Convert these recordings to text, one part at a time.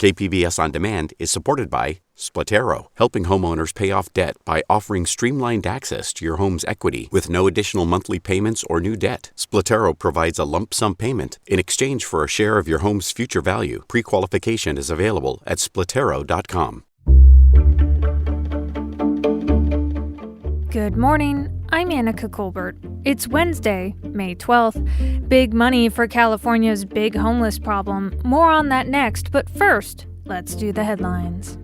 KPBS On Demand is supported by Splatero, helping homeowners pay off debt by offering streamlined access to your home's equity with no additional monthly payments or new debt. Splatero provides a lump sum payment in exchange for a share of your home's future value. Pre-qualification is available at splatero.com. Good morning, I'm Annika Colbert. It's Wednesday, May 12th. Big money for California's big homeless problem. More on that next, but first, let's do the headlines.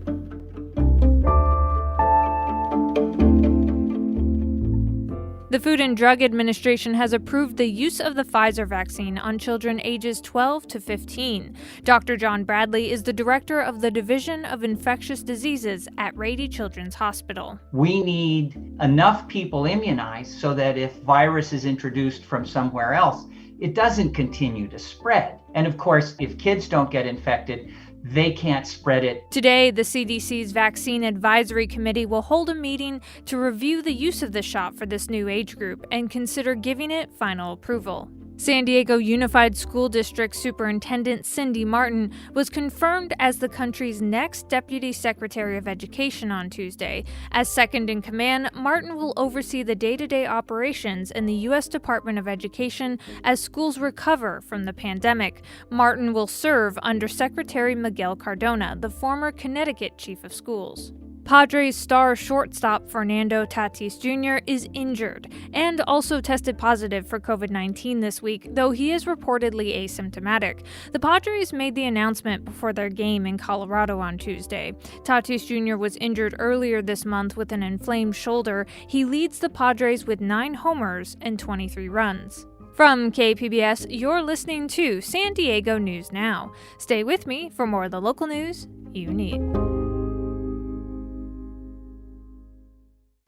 The Food and Drug Administration has approved the use of the Pfizer vaccine on children ages 12 to 15. Dr. John Bradley is the director of the Division of Infectious Diseases at Rady Children's Hospital. We need enough people immunized so that if virus is introduced from somewhere else, it doesn't continue to spread. And of course, if kids don't get infected, they can't spread it. Today, the CDC's Vaccine Advisory Committee will hold a meeting to review the use of the shot for this new age group and consider giving it final approval. San Diego Unified School District Superintendent Cindy Martin was confirmed as the country's next Deputy Secretary of Education on Tuesday. As second in command, Martin will oversee the day-to-day operations in the U.S. Department of Education as schools recover from the pandemic. Martin will serve under Secretary Miguel Cardona, the former Connecticut Chief of Schools. Padres star shortstop Fernando Tatis Jr. is injured and also tested positive for COVID-19 this week, though he is reportedly asymptomatic. The Padres made the announcement before their game in Colorado on Tuesday. Tatis Jr. was injured earlier this month with an inflamed shoulder. He leads the Padres with 9 homers and 23 runs. From KPBS, you're listening to San Diego News Now. Stay with me for more of the local news you need.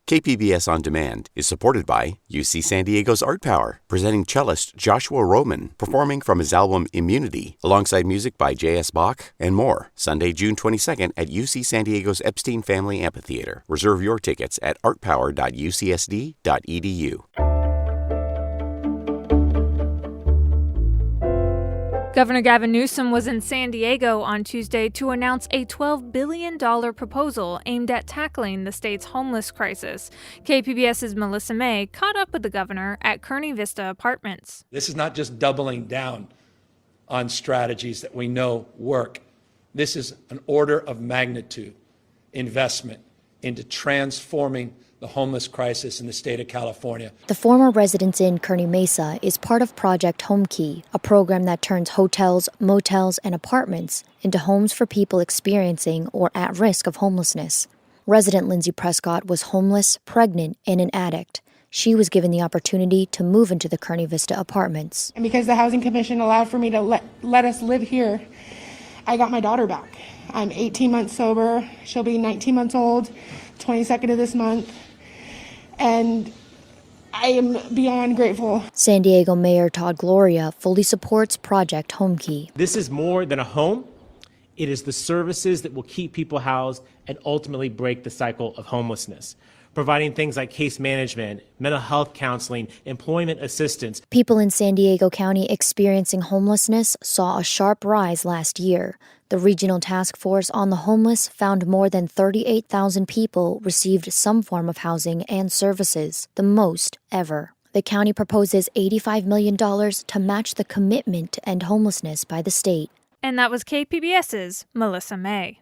KPBS On Demand is supported by UC San Diego's Art Power, presenting cellist Joshua Roman, performing from his album Immunity, alongside music by J.S. Bach and more. Sunday, June 22nd at UC San Diego's Epstein Family Amphitheater. Reserve your tickets at artpower.ucsd.edu. Governor Gavin Newsom was in San Diego on Tuesday to announce a $12 billion proposal aimed at tackling the state's homeless crisis. KPBS's Melissa May caught up with the governor at Kearney Vista Apartments. This is not just doubling down on strategies that we know work. This is an order of magnitude investment into transforming the homeless crisis in the state of California. The former Residence Inn Kearney Mesa is part of Project Home Key, a program that turns hotels, motels, and apartments into homes for people experiencing or at risk of homelessness. Resident Lindsay Prescott was homeless, pregnant, and an addict. She was given the opportunity to move into the Kearney Vista Apartments. And because the Housing Commission allowed for me to let us live here, I got my daughter back. I'm 18 months sober. She'll be 19 months old, 22nd of this month. And I am beyond grateful. San Diego Mayor Todd Gloria fully supports Project Home Key. This is more than a home. It is the services that will keep people housed and ultimately break the cycle of homelessness, providing things like case management, mental health counseling, employment assistance. People in San Diego County experiencing homelessness saw a sharp rise last year. The Regional Task Force on the Homeless found more than 38,000 people received some form of housing and services, the most ever. The county proposes $85 million to match the commitment to end homelessness by the state. And that was KPBS's Melissa May.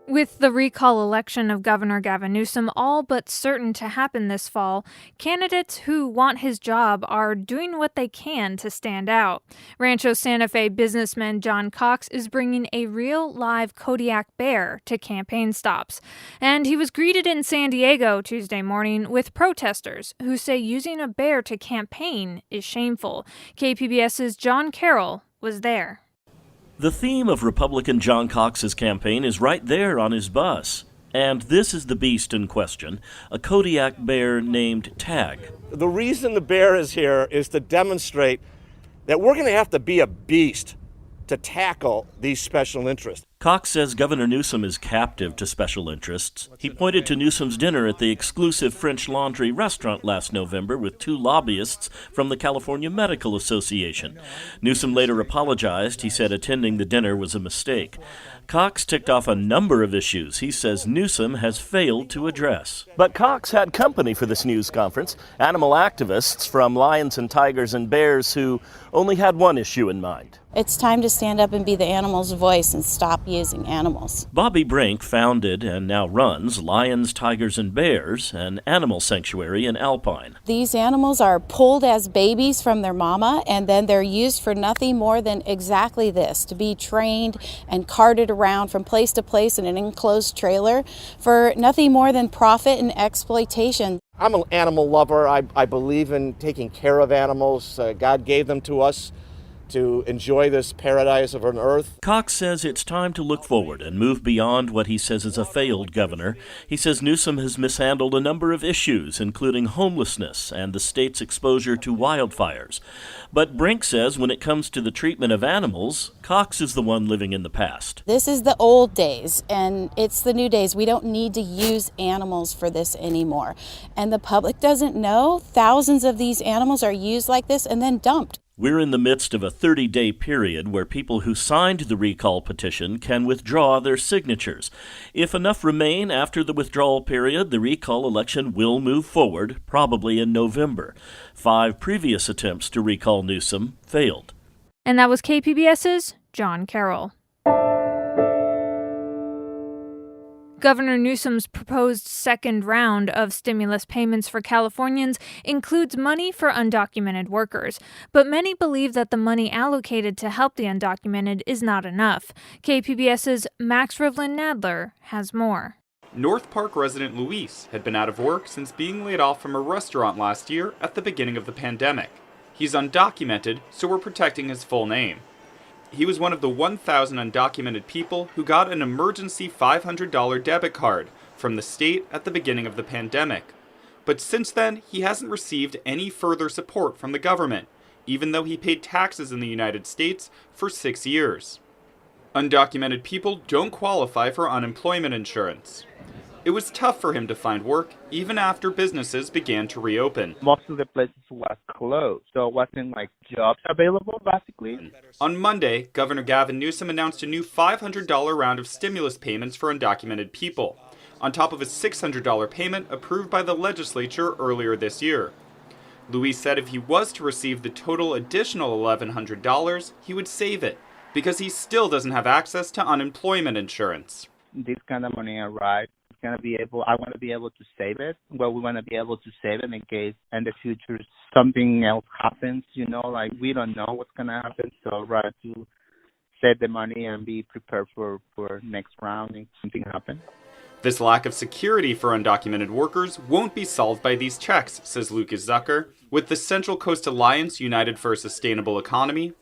With the recall election of Governor Gavin Newsom all but certain to happen this fall, candidates who want his job are doing what they can to stand out. Rancho Santa Fe businessman John Cox is bringing a real live Kodiak bear to campaign stops. And he was greeted in San Diego Tuesday morning with protesters who say using a bear to campaign is shameful. KPBS's John Carroll was there. The theme of Republican John Cox's campaign is right there on his bus. And this is the beast in question, a Kodiak bear named Tag. The reason the bear is here is to demonstrate that we're going to have to be a beast to tackle these special interests. Cox says Governor Newsom is captive to special interests. He pointed to Newsom's dinner at the exclusive French Laundry restaurant last November with 2 lobbyists from the California Medical Association. Newsom later apologized. He said attending the dinner was a mistake. Cox ticked off a number of issues he says Newsom has failed to address. But Cox had company for this news conference, animal activists from lions and tigers and bears who only had one issue in mind. It's time to stand up and be the animal's voice and stop using animals. Bobby Brink founded and now runs Lions, Tigers, and Bears, an animal sanctuary in Alpine. These animals are pulled as babies from their mama, and then they're used for nothing more than exactly this, to be trained and carted around from place to place in an enclosed trailer for nothing more than profit and exploitation. I'm an animal lover. I believe in taking care of animals. God gave them to us to enjoy this paradise of an earth. Cox says it's time to look forward and move beyond what he says is a failed governor. He says Newsom has mishandled a number of issues, including homelessness and the state's exposure to wildfires. But Brink says when it comes to the treatment of animals, Cox is the one living in the past. This is the old days, and it's the new days. We don't need to use animals for this anymore. And the public doesn't know thousands of these animals are used like this and then dumped. We're in the midst of a 30-day period where people who signed the recall petition can withdraw their signatures. If enough remain after the withdrawal period, the recall election will move forward, probably in November. 5 previous attempts to recall Newsom failed. And that was KPBS's John Carroll. Governor Newsom's proposed second round of stimulus payments for Californians includes money for undocumented workers, but many believe that the money allocated to help the undocumented is not enough. KPBS's Max Rivlin-Nadler has more. North Park resident Luis had been out of work since being laid off from a restaurant last year at the beginning of the pandemic. He's undocumented, so we're protecting his full name. He was one of the 1,000 undocumented people who got an emergency $500 debit card from the state at the beginning of the pandemic. But since then, he hasn't received any further support from the government, even though he paid taxes in the United States for 6 years. Undocumented people don't qualify for unemployment insurance. It was tough for him to find work, even after businesses began to reopen. Most of the places were closed, so it wasn't like jobs available, basically. On Monday, Governor Gavin Newsom announced a new $500 round of stimulus payments for undocumented people, on top of a $600 payment approved by the legislature earlier this year. Luis said if he was to receive the total additional $1,100, he would save it, because he still doesn't have access to unemployment insurance. This kind of money arrived. I want to be able to save it. Well, we want to be able to save it in case in the future something else happens, like we don't know what's going to happen. So rather to save the money and be prepared for next round if something happens. This lack of security for undocumented workers won't be solved by these checks, says Lucas Zucker. With the Central Coast Alliance United for a Sustainable Economy,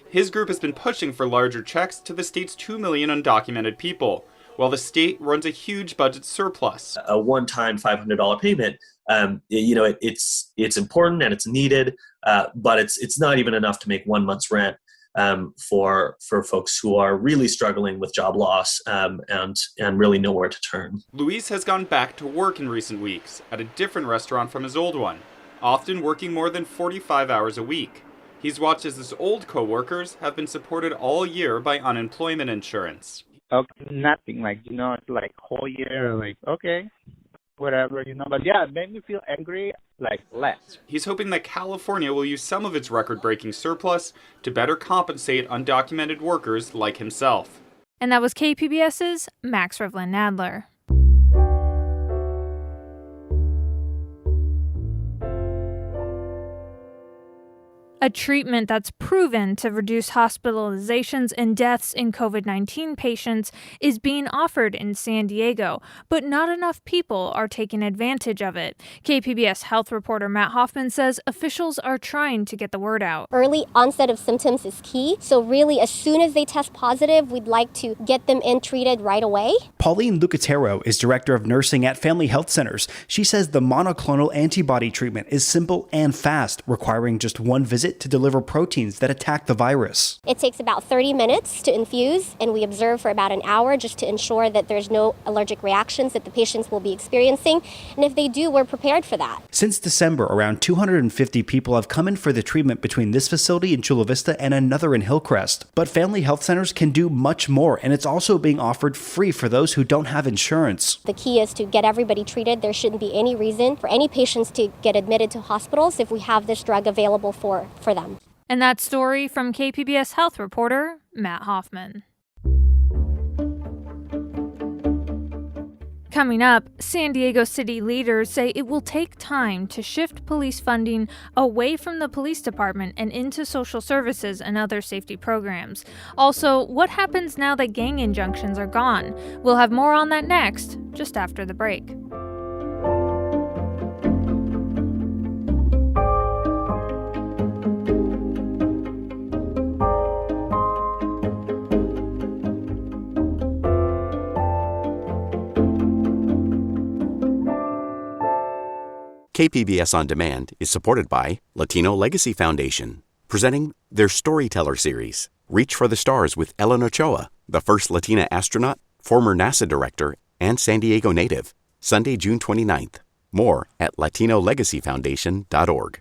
his group has been pushing for larger checks to the state's 2 million undocumented people, while the state runs a huge budget surplus. A one-time $500 payment, it's important and it's needed, but it's not even enough to make 1 month's rent for folks who are really struggling with job loss and really nowhere to turn. Luis has gone back to work in recent weeks at a different restaurant from his old one, often working more than 45 hours a week. He's watched as his old co-workers have been supported all year by unemployment insurance. Nothing, it's like whole year, okay, whatever, but yeah, it made me feel angry, less. He's hoping that California will use some of its record-breaking surplus to better compensate undocumented workers like himself. And that was KPBS's Max Rivlin-Nadler. A treatment that's proven to reduce hospitalizations and deaths in COVID-19 patients is being offered in San Diego, but not enough people are taking advantage of it. KPBS health reporter Matt Hoffman says officials are trying to get the word out. Early onset of symptoms is key, so really as soon as they test positive, we'd like to get them in treated right away. Pauline Lucatero is director of nursing at Family Health Centers. She says the monoclonal antibody treatment is simple and fast, requiring just one visit it to deliver proteins that attack the virus. It takes about 30 minutes to infuse, and we observe for about an hour just to ensure that there's no allergic reactions that the patients will be experiencing. And if they do, we're prepared for that. Since December, around 250 people have come in for the treatment between this facility in Chula Vista and another in Hillcrest. But family health centers can do much more, and it's also being offered free for those who don't have insurance. The key is to get everybody treated. There shouldn't be any reason for any patients to get admitted to hospitals if we have this drug available for them. And that story from KPBS health reporter Matt Hoffman. Coming up, San Diego city leaders say it will take time to shift police funding away from the police department and into social services and other safety programs. Also, what happens now that gang injunctions are gone? We'll have more on that next, just after the break. KPBS On Demand is supported by Latino Legacy Foundation, presenting their Storyteller series, Reach for the Stars with Ellen Ochoa, the first Latina astronaut, former NASA director, and San Diego native, Sunday, June 29th. More at latinolegacyfoundation.org.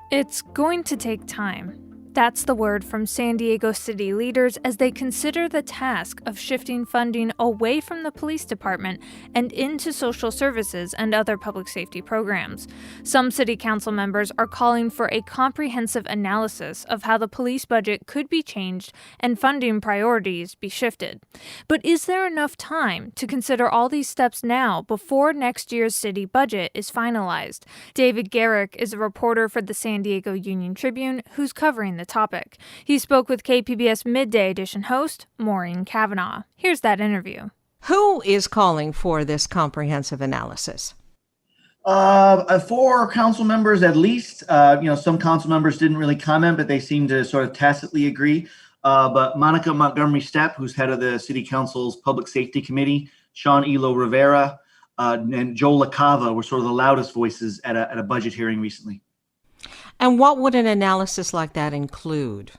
It's going to take time. That's the word from San Diego city leaders as they consider the task of shifting funding away from the police department and into social services and other public safety programs. Some city council members are calling for a comprehensive analysis of how the police budget could be changed and funding priorities be shifted. But is there enough time to consider all these steps now before next year's city budget is finalized? David Garrick is a reporter for the San Diego Union-Tribune who's covering the topic. He spoke with KPBS Midday Edition host Maureen Cavanaugh. Here's that interview. Who is calling for this comprehensive analysis? 4 council members at least. Some council members didn't really comment, but they seem to sort of tacitly agree. But Monica Montgomery Stepp, who's head of the City Council's Public Safety Committee, Sean Elo Rivera, and Joe LaCava were sort of the loudest voices at a budget hearing recently. And what would an analysis like that include?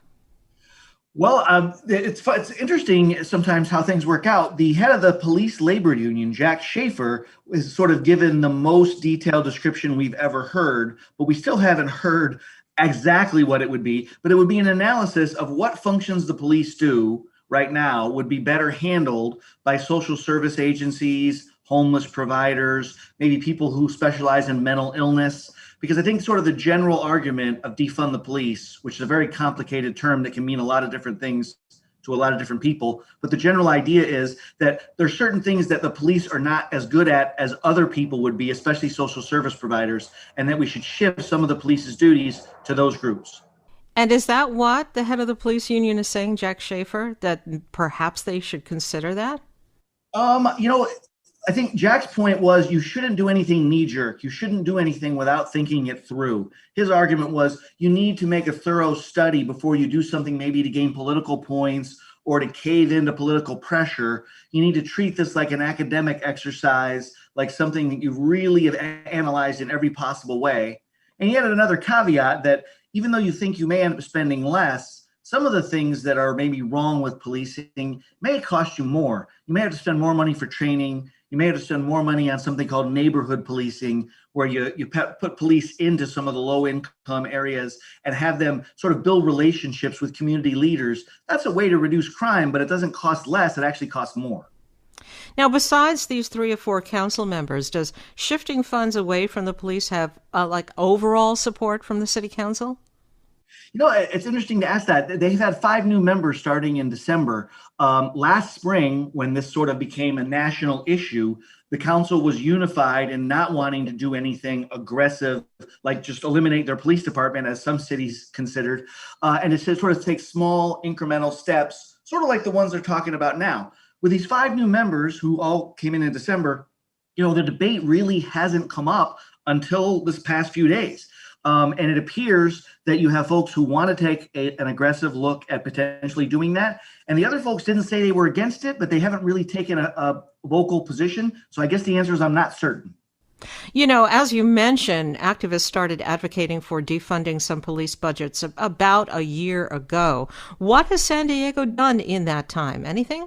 Well, it's interesting sometimes how things work out. The head of the police labor union, Jack Schaefer, is sort of given the most detailed description we've ever heard, but we still haven't heard exactly what it would be. But it would be an analysis of what functions the police do right now would be better handled by social service agencies, homeless providers, maybe people who specialize in mental illness. Because I think sort of the general argument of defund the police, which is a very complicated term that can mean a lot of different things to a lot of different people, but the general idea is that there's certain things that the police are not as good at as other people would be, especially social service providers, and that we should shift some of the police's duties to those groups. And is that what the head of the police union is saying, Jack Schaefer, that perhaps they should consider that? I think Jack's point was you shouldn't do anything knee-jerk. You shouldn't do anything without thinking it through. His argument was you need to make a thorough study before you do something maybe to gain political points or to cave into political pressure. You need to treat this like an academic exercise, like something that you really have analyzed in every possible way. And he added another caveat that even though you think you may end up spending less, some of the things that are maybe wrong with policing may cost you more. You may have to spend more money for training. You may have to spend more money on something called neighborhood policing, where you put police into some of the low-income areas and have them sort of build relationships with community leaders. That's a way to reduce crime, but it doesn't cost less. It actually costs more. Now, besides these 3 or 4 council members, does shifting funds away from the police have overall support from the city council? It's interesting to ask that. They've had 5 new members starting in December. Last spring, when this sort of became a national issue, the council was unified in not wanting to do anything aggressive, like just eliminate their police department, as some cities considered. And it sort of takes small incremental steps, sort of like the ones they're talking about now. With these 5 new members who all came in December, the debate really hasn't come up until this past few days. And it appears that you have folks who want to take an aggressive look at potentially doing that. And the other folks didn't say they were against it, but they haven't really taken a vocal position. So I guess the answer is I'm not certain. You know, as you mentioned, activists started advocating for defunding some police budgets about a year ago. What has San Diego done in that time? Anything?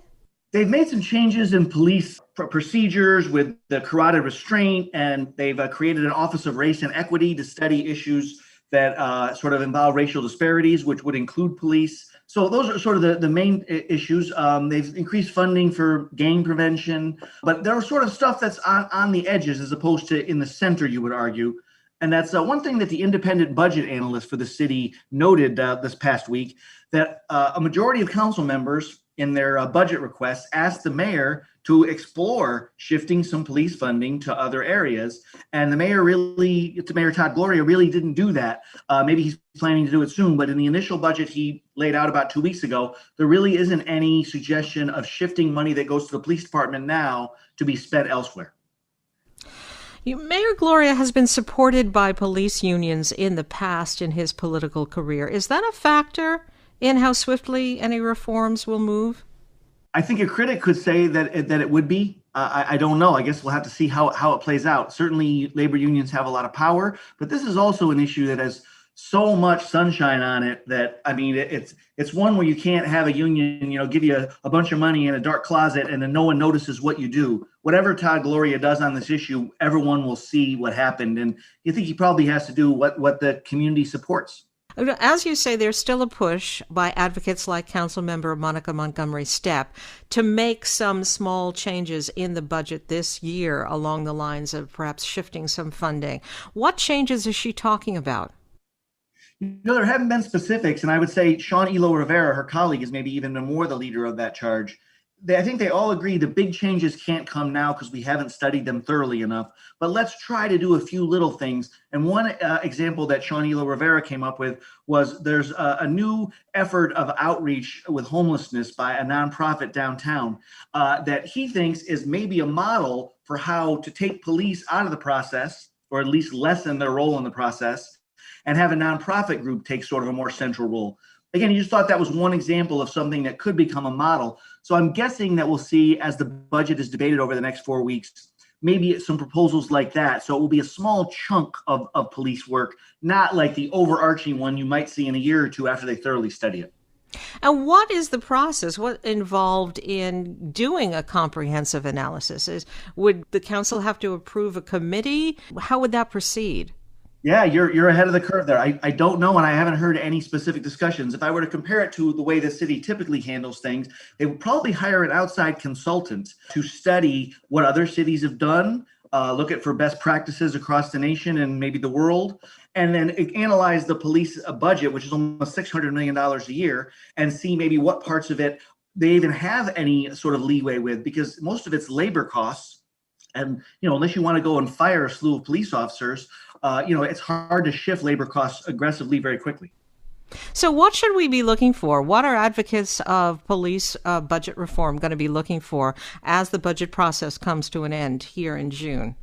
They've made some changes in police procedures with the carotid restraint, and they've created an Office of Race and Equity to study issues that sort of involve racial disparities, which would include police. So those are sort of the main issues. They've increased funding for gang prevention, but there are sort of stuff that's on the edges as opposed to in the center, you would argue. And that's one thing that the independent budget analyst for the city noted this past week, that a majority of council members in their budget requests asked the mayor to explore shifting some police funding to other areas. And the mayor Mayor Todd Gloria really didn't do that. Maybe he's planning to do it soon, but in the initial budget he laid out about 2 weeks ago, there really isn't any suggestion of shifting money that goes to the police department now to be spent elsewhere. Mayor Gloria has been supported by police unions in the past in his political career. Is that a factor in how swiftly any reforms will move? I think a critic could say that it would be. I don't know. I guess we'll have to see how it plays out. Certainly, labor unions have a lot of power, but this is also an issue that has so much sunshine on it that, I mean, it's one where you can't have a union, give you a bunch of money in a dark closet and then no one notices what you do. Whatever Todd Gloria does on this issue, everyone will see what happened, and you think he probably has to do what the community supports. As you say, there's still a push by advocates like Councilmember Monica Montgomery Stepp to make some small changes in the budget this year along the lines of perhaps shifting some funding. What changes is she talking about? There haven't been specifics, and I would say Sean Elo Rivera, her colleague, is maybe even more the leader of that charge. I think they all agree the big changes can't come now because we haven't studied them thoroughly enough. But let's try to do a few little things. And one example that Sean Elo Rivera came up with was there's a new effort of outreach with homelessness by a nonprofit downtown that he thinks is maybe a model for how to take police out of the process, or at least lessen their role in the process, and have a nonprofit group take sort of a more central role. Again, he just thought that was one example of something that could become a model. So I'm guessing that we'll see, as the budget is debated over the next 4 weeks, maybe some proposals like that. So it will be a small chunk of police work, not like the overarching one you might see in a year or two after they thoroughly study it. And what is the process? What involved in doing a comprehensive analysis? Would the council have to approve a committee? How would that proceed? Yeah, you're ahead of the curve there. I don't know, and I haven't heard any specific discussions. If I were to compare it to the way the city typically handles things, they would probably hire an outside consultant to study what other cities have done, look at for best practices across the nation and maybe the world, and then analyze the police budget, which is almost $600 million a year, and see maybe what parts of it they even have any sort of leeway with, because most of it's labor costs. And, unless you want to go and fire a slew of police officers, it's hard to shift labor costs aggressively very quickly. So what should we be looking for? What are advocates of police budget reform going to be looking for as the budget process comes to an end here in June?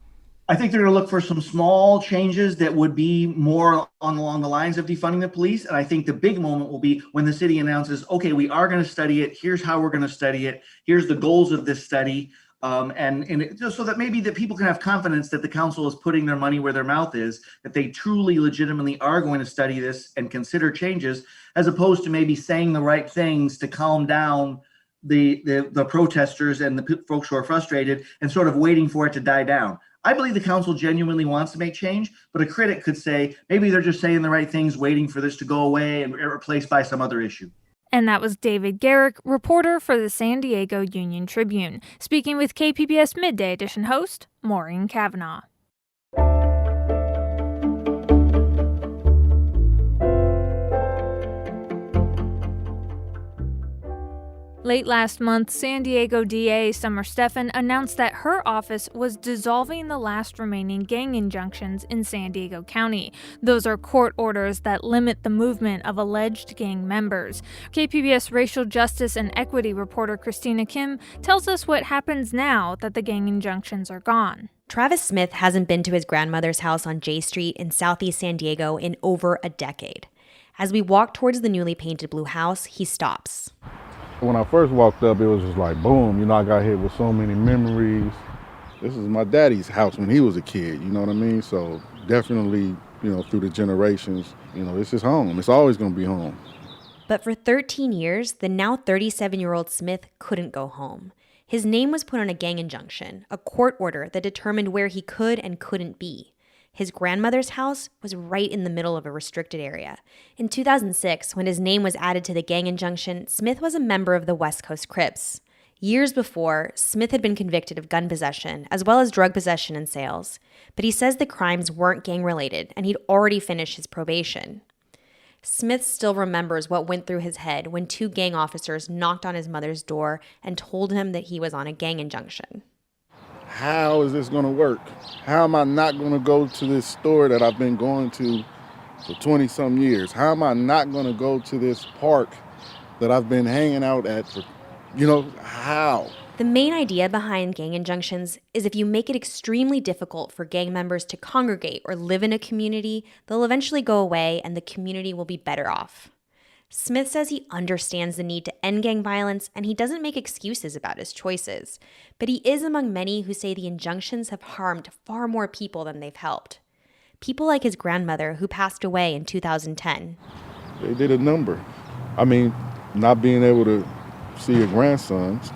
I think they're going to look for some small changes that would be more along the lines of defunding the police. And I think the big moment will be when the city announces, okay, we are going to study it. Here's how we're going to study it. Here's the goals of this study. Just so that maybe that people can have confidence that the council is putting their money where their mouth is, that they truly legitimately are going to study this and consider changes, as opposed to maybe saying the right things to calm down the protesters and the folks who are frustrated and sort of waiting for it to die down. I believe the council genuinely wants to make change, but a critic could say maybe they're just saying the right things, waiting for this to go away and replaced by some other issue. And that was David Garrick, reporter for the San Diego Union-Tribune, speaking with KPBS Midday Edition host Maureen Cavanaugh. Late last month, San Diego DA Summer Stephan announced that her office was dissolving the last remaining gang injunctions in San Diego County. Those are court orders that limit the movement of alleged gang members. KPBS racial justice and equity reporter Christina Kim tells us what happens now that the gang injunctions are gone. Travis Smith hasn't been to his grandmother's house on J Street in Southeast San Diego in over a decade. As we walk towards the newly painted blue house, he stops. When I first walked up, it was just like, boom, I got hit with so many memories. This is my daddy's house when he was a kid, you know what I mean? So definitely, through the generations, this is home. It's always going to be home. But for 13 years, the now 37-year-old Smith couldn't go home. His name was put on a gang injunction, a court order that determined where he could and couldn't be. His grandmother's house was right in the middle of a restricted area. In 2006, when his name was added to the gang injunction, Smith was a member of the West Coast Crips. Years before, Smith had been convicted of gun possession, as well as drug possession and sales. But he says the crimes weren't gang-related, and he'd already finished his probation. Smith still remembers what went through his head when 2 gang officers knocked on his mother's door and told him that he was on a gang injunction. How is this going to work? How am I not going to go to this store that I've been going to for 20-some years? How am I not going to go to this park that I've been hanging out at for, how? The main idea behind gang injunctions is if you make it extremely difficult for gang members to congregate or live in a community, they'll eventually go away and the community will be better off. Smith says he understands the need to end gang violence and he doesn't make excuses about his choices. But he is among many who say the injunctions have harmed far more people than they've helped. People like his grandmother, who passed away in 2010. They did a number. Not being able to see your grandsons.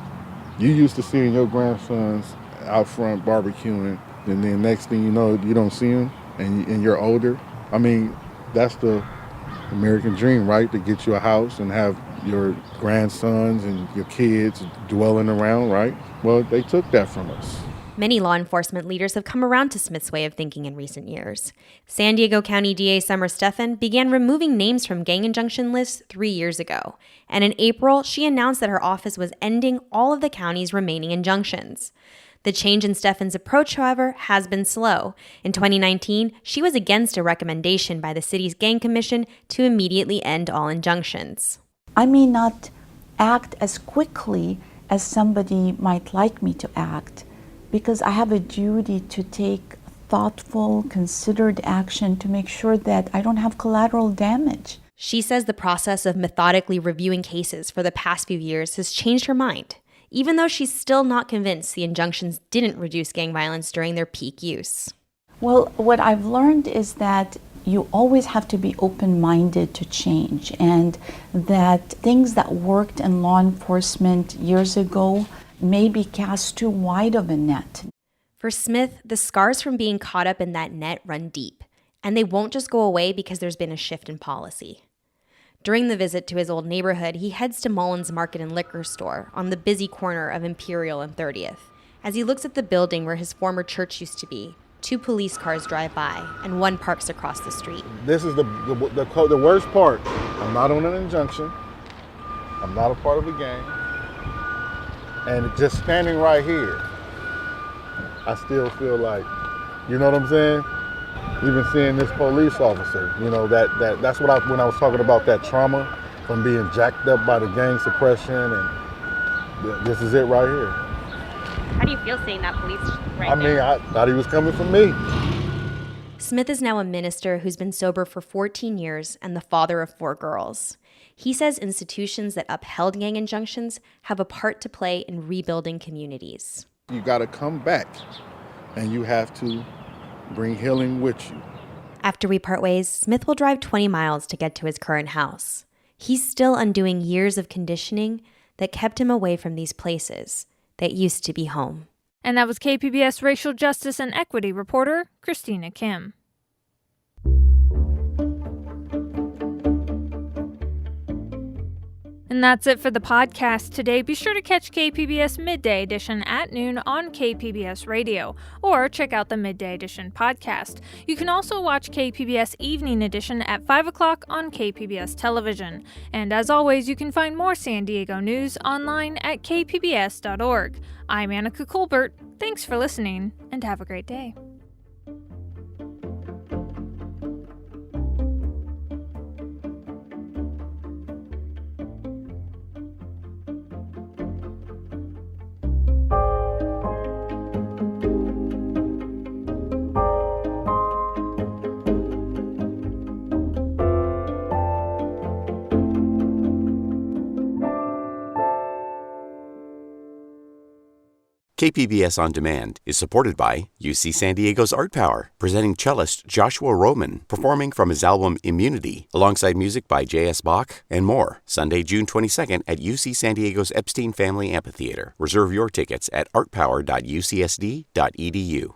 You used to seeing your grandsons out front barbecuing, and then next thing you know, you don't see them, and you're older. That's the American dream, right? To get you a house and have your grandsons and your kids dwelling around, right? Well, they took that from us. Many law enforcement leaders have come around to Smith's way of thinking in recent years. San Diego County DA Summer Stephan began removing names from gang injunction lists 3 years ago. And in April, she announced that her office was ending all of the county's remaining injunctions. The change in Stephan's approach, however, has been slow. In 2019, she was against a recommendation by the city's gang commission to immediately end all injunctions. I may not act as quickly as somebody might like me to act, because I have a duty to take thoughtful, considered action to make sure that I don't have collateral damage. She says the process of methodically reviewing cases for the past few years has changed her mind, even though she's still not convinced the injunctions didn't reduce gang violence during their peak use. Well, what I've learned is that you always have to be open-minded to change, and that things that worked in law enforcement years ago may be cast too wide of a net. For Smith, the scars from being caught up in that net run deep, and they won't just go away because there's been a shift in policy. During the visit to his old neighborhood, he heads to Mullins Market and Liquor Store on the busy corner of Imperial and 30th. As he looks at the building where his former church used to be, 2 police cars drive by, and 1 parks across the street. This is the worst part. I'm not on an injunction. I'm not a part of a gang. And just standing right here, I still feel like, you know what I'm saying? Even seeing this police officer, that's what when I was talking about that trauma from being jacked up by the gang suppression, and this is it right here. How do you feel seeing that police there? I thought he was coming for me. Smith is now a minister who's been sober for 14 years and the father of 4 girls. He says institutions that upheld gang injunctions have a part to play in rebuilding communities. You got to come back, and you have to bring healing with you. After we part ways, Smith will drive 20 miles to get to his current house. He's still undoing years of conditioning that kept him away from these places that used to be home. And that was KPBS racial justice and equity reporter Christina Kim. And that's it for the podcast today. Be sure to catch KPBS Midday Edition at noon on KPBS Radio, or check out the Midday Edition podcast. You can also watch KPBS Evening Edition at 5 o'clock on KPBS Television. And as always, you can find more San Diego news online at kpbs.org. I'm Annika Colbert. Thanks for listening, and have a great day. KPBS On Demand is supported by UC San Diego's Art Power, presenting cellist Joshua Roman, performing from his album Immunity, alongside music by J.S. Bach and more. Sunday, June 22nd at UC San Diego's Epstein Family Amphitheater. Reserve your tickets at artpower.ucsd.edu.